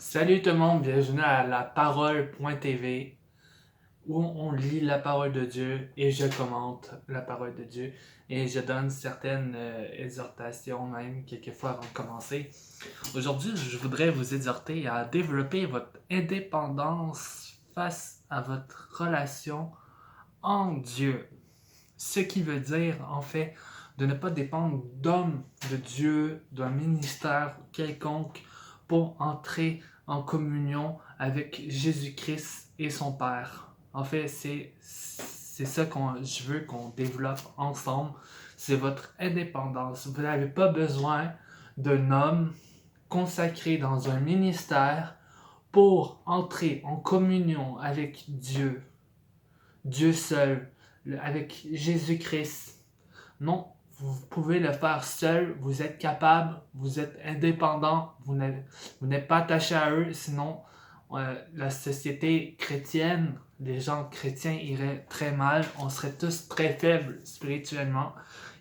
Salut tout le monde, bienvenue à la parole.tv où on lit la parole de Dieu et je commente la parole de Dieu et je donne certaines exhortations même quelquefois avant de commencer. Aujourd'hui, je voudrais vous exhorter à développer votre indépendance face à votre relation en Dieu. Ce qui veut dire en fait de ne pas dépendre d'hommes, de Dieu, d'un ministère quelconque pour entrer en communion avec Jésus-Christ et son Père. En fait, c'est ça que je veux qu'on développe ensemble. C'est votre indépendance. Vous n'avez pas besoin d'un homme consacré dans un ministère pour entrer en communion avec Dieu. Dieu seul, avec Jésus-Christ. Non, vous pouvez le faire seul, vous êtes capable, vous êtes indépendant, vous n'êtes pas attaché à eux, sinon la société chrétienne, les gens chrétiens iraient très mal, on serait tous très faibles spirituellement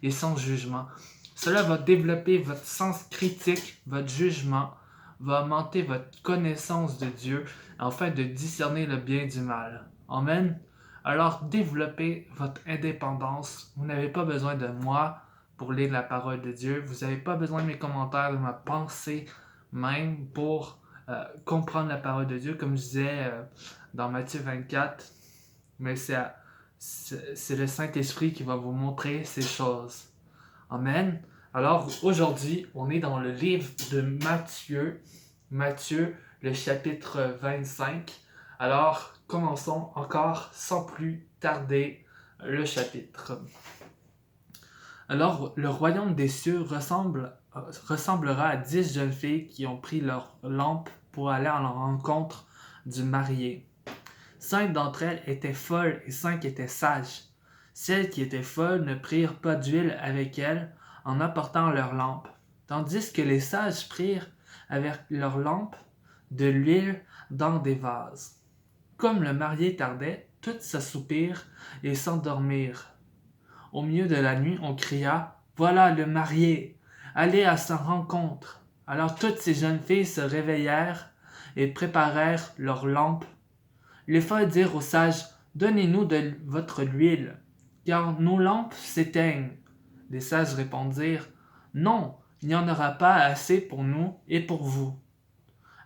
et sans jugement. Cela va développer votre sens critique, votre jugement, va augmenter votre connaissance de Dieu afin de discerner le bien du mal. Amen. Alors développez votre indépendance. Vous n'avez pas besoin de moi pour lire la parole de Dieu. Vous n'avez pas besoin de mes commentaires, de ma pensée même pour comprendre la parole de Dieu. Comme je disais dans Matthieu 24, mais c'est le Saint-Esprit qui va vous montrer ces choses. Amen. Alors aujourd'hui, on est dans le livre de Matthieu, le chapitre 25. Alors, commençons encore sans plus tarder le chapitre. Alors, le royaume des cieux ressemblera à 10 jeunes filles qui ont pris leur lampe pour aller à la rencontre du marié. 5 d'entre elles étaient folles et 5 étaient sages. Celles qui étaient folles ne prirent pas d'huile avec elles en apportant leur lampe, tandis que les sages prirent avec leur lampe de l'huile dans des vases. Comme le marié tardait, toutes s'assoupirent et s'endormirent. Au milieu de la nuit, on cria « Voilà le marié! Allez à sa rencontre !» Alors toutes ces jeunes filles se réveillèrent et préparèrent leurs lampes. Les folles dirent aux sages « Donnez-nous de votre huile, car nos lampes s'éteignent. » Les sages répondirent « Non, il n'y en aura pas assez pour nous et pour vous.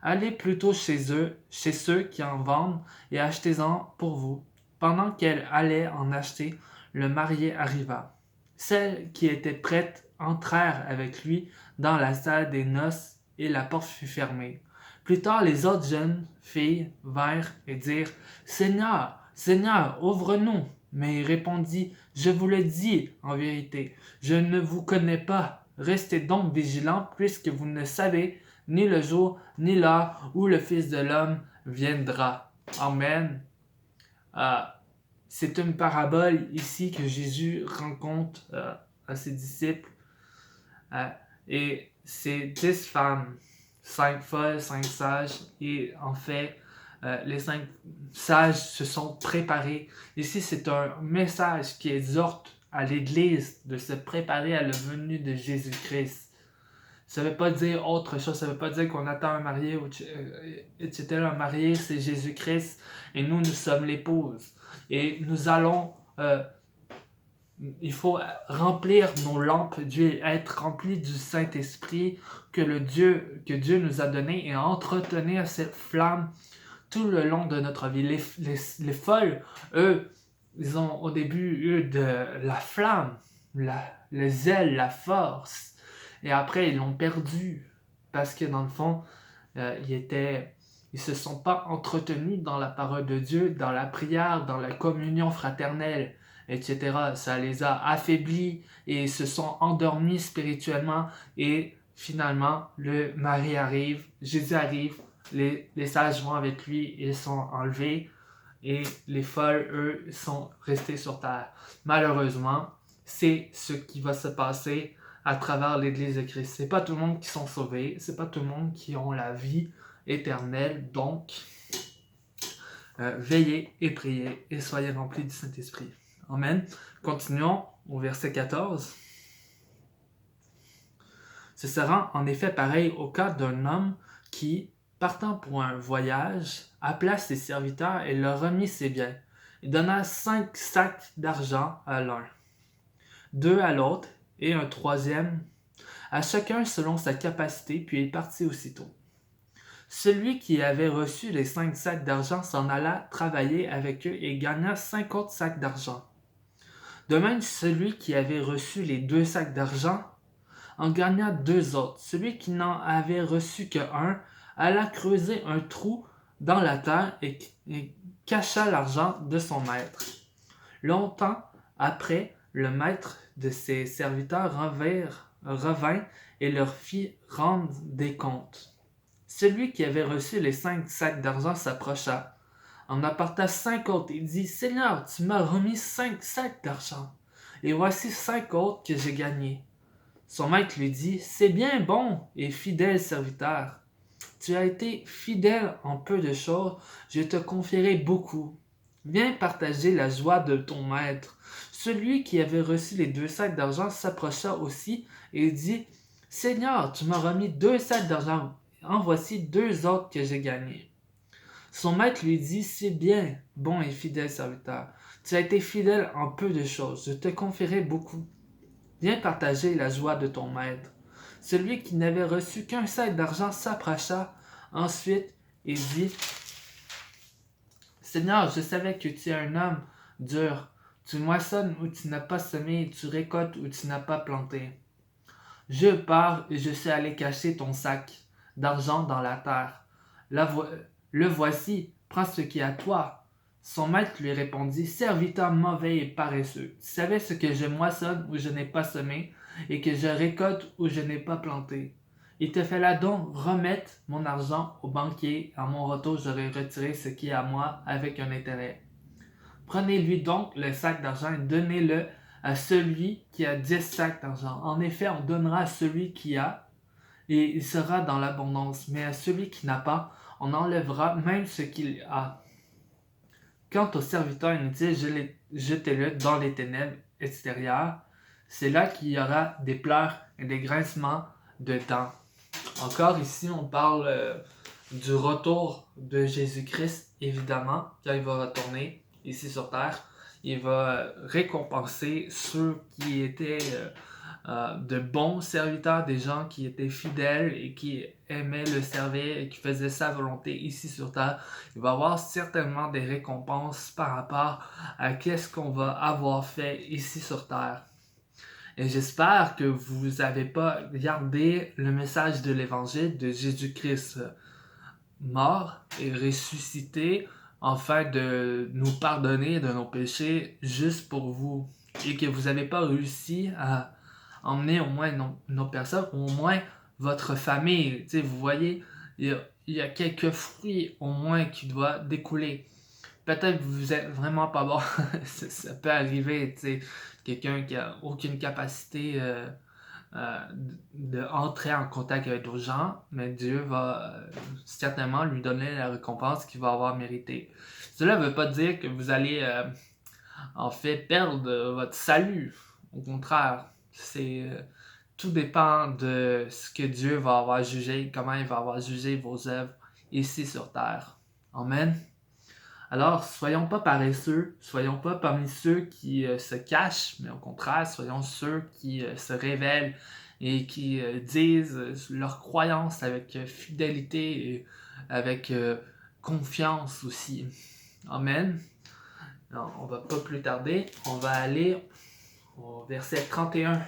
Allez plutôt chez ceux qui en vendent, et achetez-en pour vous. » Pendant qu'elle allait en acheter, le marié arriva. Celles qui étaient prêtes entrèrent avec lui dans la salle des noces, et la porte fut fermée. Plus tard, les autres jeunes filles vinrent et dirent « Seigneur, Seigneur, ouvre-nous !» Mais il répondit « Je vous le dis en vérité, je ne vous connais pas. Restez donc vigilants, puisque vous ne savez ni le jour, ni l'heure où le Fils de l'homme viendra. » Amen. C'est une parabole ici que Jésus rencontre à ses disciples. Et c'est 10 femmes, 5 folles, 5 sages. Et en fait, les 5 sages se sont préparés. Ici, c'est un message qui exhorte à l'Église de se préparer à la venue de Jésus-Christ. Ça ne veut pas dire autre chose, ça ne veut pas dire qu'on attend un marié, etc. Un marié, c'est Jésus-Christ et nous sommes l'épouse. Et nous allons, il faut remplir nos lampes d'huile, être remplis du Saint-Esprit que Dieu nous a donné et entretenir cette flamme tout le long de notre vie. Les folles, eux, ils ont au début eu de la flamme, le zèle, la force. Et après, ils l'ont perdu parce que dans le fond, ils se sont pas entretenus dans la parole de Dieu, dans la prière, dans la communion fraternelle, etc. Ça les a affaiblis et se sont endormis spirituellement. Et finalement, le mari arrive, Jésus arrive, les sages vont avec lui, ils sont enlevés et les folles, eux, sont restés sur terre. Malheureusement, c'est ce qui va se passer à travers l'Église de Christ. C'est pas tout le monde qui sont sauvés, c'est pas tout le monde qui ont la vie éternelle. Donc, veillez et priez et soyez remplis du Saint-Esprit. Amen. Continuons au verset 14. Ce sera en effet pareil au cas d'un homme qui, partant pour un voyage, appela ses serviteurs et leur remit ses biens. Il donna 5 sacs d'argent à l'un, 2 à l'autre et un troisième à chacun selon sa capacité, puis il partit aussitôt. Celui qui avait reçu les 5 sacs d'argent s'en alla travailler avec eux et gagna 50 sacs d'argent. De même, celui qui avait reçu les 2 sacs d'argent en gagna 2 autres. Celui qui n'en avait reçu que un alla creuser un trou dans la terre et cacha l'argent de son maître. Longtemps après, le maître de ses serviteurs revint et leur fit rendre des comptes. Celui qui avait reçu les 5 sacs d'argent s'approcha, en apporta 5 autres et dit « Seigneur, tu m'as remis 5 sacs d'argent, et voici 5 autres que j'ai gagnés. » Son maître lui dit « C'est bien bon et fidèle serviteur. Tu as été fidèle en peu de choses, je te confierai beaucoup. Viens partager la joie de ton maître. » Celui qui avait reçu les 2 sacs d'argent s'approcha aussi et dit « Seigneur, tu m'as remis 2 sacs d'argent. En voici 2 autres que j'ai gagnés. » Son maître lui dit « C'est bien, bon et fidèle serviteur. Tu as été fidèle en peu de choses. Je te confierai beaucoup. Viens partager la joie de ton maître. » Celui qui n'avait reçu qu'un sac d'argent s'approcha ensuite et dit « Seigneur, je savais que tu es un homme dur. Tu moissonnes où tu n'as pas semé et tu récoltes où tu n'as pas planté. Je pars et je suis allé cacher ton sac d'argent dans la terre. Le voici, prends ce qui est à toi. » Son maître lui répondit « Serviteur mauvais et paresseux, tu savais ce que je moissonne où je n'ai pas semé et que je récolte où je n'ai pas planté. Il te fallait donc remettre mon argent au banquier. À mon retour, j'aurai retiré ce qui est à moi avec un intérêt. Prenez-lui donc le sac d'argent et donnez-le à celui qui a 10 sacs d'argent. En effet, on donnera à celui qui a, et il sera dans l'abondance. Mais à celui qui n'a pas, on enlèvera même ce qu'il a. Quant au serviteur inutile, jetez-le dans les ténèbres extérieures. C'est là qu'il y aura des pleurs et des grincements de dents. » Encore ici, on parle du retour de Jésus-Christ, évidemment, quand il va retourner ici sur terre. Il va récompenser ceux qui étaient de bons serviteurs, des gens qui étaient fidèles et qui aimaient le servir et qui faisaient sa volonté ici sur terre. Il va y avoir certainement des récompenses par rapport à qu'est-ce qu'on va avoir fait ici sur terre. Et j'espère que vous n'avez pas gardé le message de l'évangile de Jésus-Christ mort et ressuscité afin de nous pardonner de nos péchés juste pour vous. Et que vous n'avez pas réussi à emmener au moins nos personnes, au moins votre famille. Tu sais, vous voyez, il y a quelques fruits au moins qui doivent découler. Peut-être que vous êtes vraiment pas bon. Ça peut arriver, tu sais, quelqu'un qui a aucune capacité d'entrer en contact avec d'autres gens, mais Dieu va certainement lui donner la récompense qu'il va avoir méritée. Cela ne veut pas dire que vous allez en fait perdre votre salut. Au contraire, tout dépend de ce que Dieu va avoir jugé, comment il va avoir jugé vos œuvres ici sur terre. Amen. Alors, soyons pas paresseux, soyons pas parmi ceux qui se cachent, mais au contraire, soyons ceux qui se révèlent et qui disent leur croyance avec fidélité et avec confiance aussi. Amen. Alors, on va pas plus tarder, on va aller au verset 31.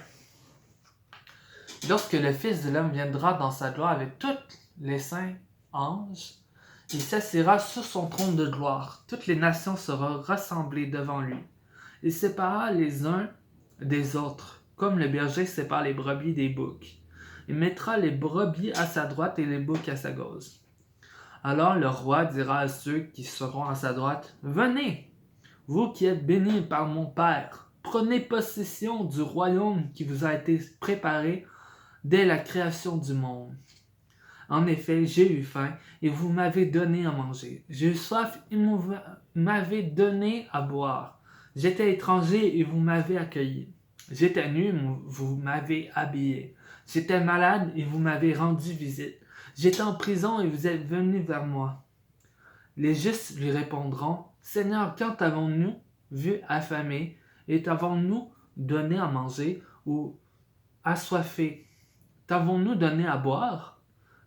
« Lorsque le Fils de l'homme viendra dans sa gloire avec tous les saints anges, il s'assiera sur son trône de gloire. Toutes les nations seront rassemblées devant lui. Il séparera les uns des autres, comme le berger sépare les brebis des boucs. Il mettra les brebis à sa droite et les boucs à sa gauche. Alors le roi dira à ceux qui seront à sa droite, « Venez, vous qui êtes bénis par mon Père, prenez possession du royaume qui vous a été préparé dès la création du monde. En effet, j'ai eu faim et vous m'avez donné à manger. J'ai eu soif et vous m'avez donné à boire. J'étais étranger et vous m'avez accueilli. J'étais nu, vous m'avez habillé. J'étais malade et vous m'avez rendu visite. J'étais en prison et vous êtes venus vers moi. Les justes lui répondront, Seigneur, quand avons-nous vu affamé et t'avons-nous donné à manger ou assoiffé? T'avons-nous donné à boire?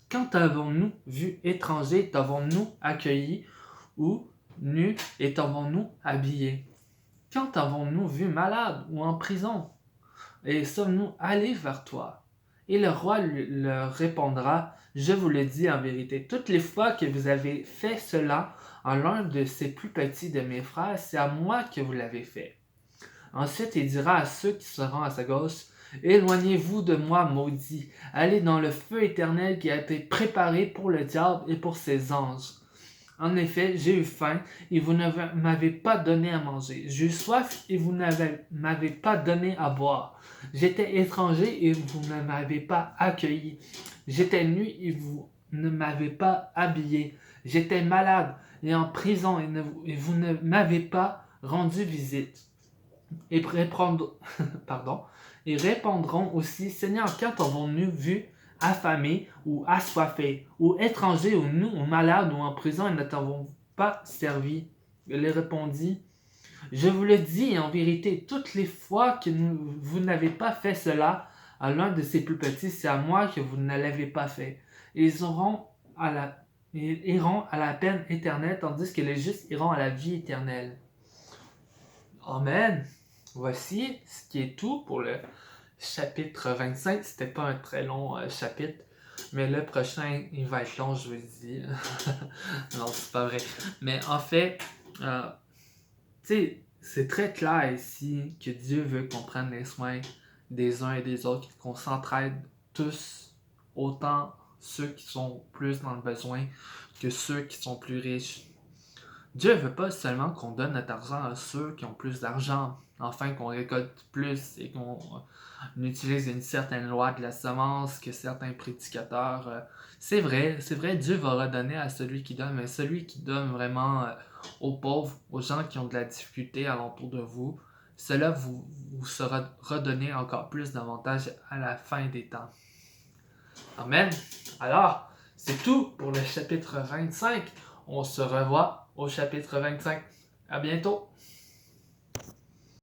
Quand avons-nous vu étranger, t'avons-nous accueilli ou nu et t'avons-nous habillé? Quand avons-nous vu malade ou en prison et sommes-nous allés vers toi? Et le roi leur répondra, je vous le dis en vérité, toutes les fois que vous avez fait cela en l'un de ces plus petits de mes frères, c'est à moi que vous l'avez fait. Ensuite, il dira à ceux qui seront à sa gauche, éloignez-vous de moi, maudits, allez dans le feu éternel qui a été préparé pour le diable et pour ses anges. En effet, j'ai eu faim et vous ne m'avez pas donné à manger. J'ai eu soif et vous ne m'avez pas donné à boire. J'étais étranger et vous ne m'avez pas accueilli. J'étais nu et vous ne m'avez pas habillé. J'étais malade et en prison et vous ne m'avez pas rendu visite. Et pardon, et répondront aussi, Seigneur, quand avons-nous vu affamé ou assoiffé, ou étranger, ou nu, ou malade, ou en prison, et ne t'avons pas servi? Il leur répondit, je vous le dis en vérité, toutes les fois que vous n'avez pas fait cela à l'un de ces plus petits, c'est à moi que vous ne l'avez pas fait. Ils iront à la peine éternelle, tandis que les justes iront à la vie éternelle. Amen. Voici ce qui est tout pour le chapitre 25. C'était pas un très long chapitre, mais le prochain, il va être long, je vous le dis. Non, c'est pas vrai. Mais en fait, tu sais, c'est très clair ici que Dieu veut qu'on prenne les soins des uns et des autres, qu'on s'entraide tous, autant ceux qui sont plus dans le besoin que ceux qui sont plus riches. Dieu ne veut pas seulement qu'on donne notre argent à ceux qui ont plus d'argent, afin qu'on récolte plus et qu'on utilise une certaine loi de la semence que certains prédicateurs. C'est vrai, Dieu va redonner à celui qui donne, mais celui qui donne vraiment aux pauvres, aux gens qui ont de la difficulté alentour de vous, cela vous sera redonné encore plus davantage à la fin des temps. Amen. Alors, c'est tout pour le chapitre 25. On se revoit au chapitre 25. À bientôt!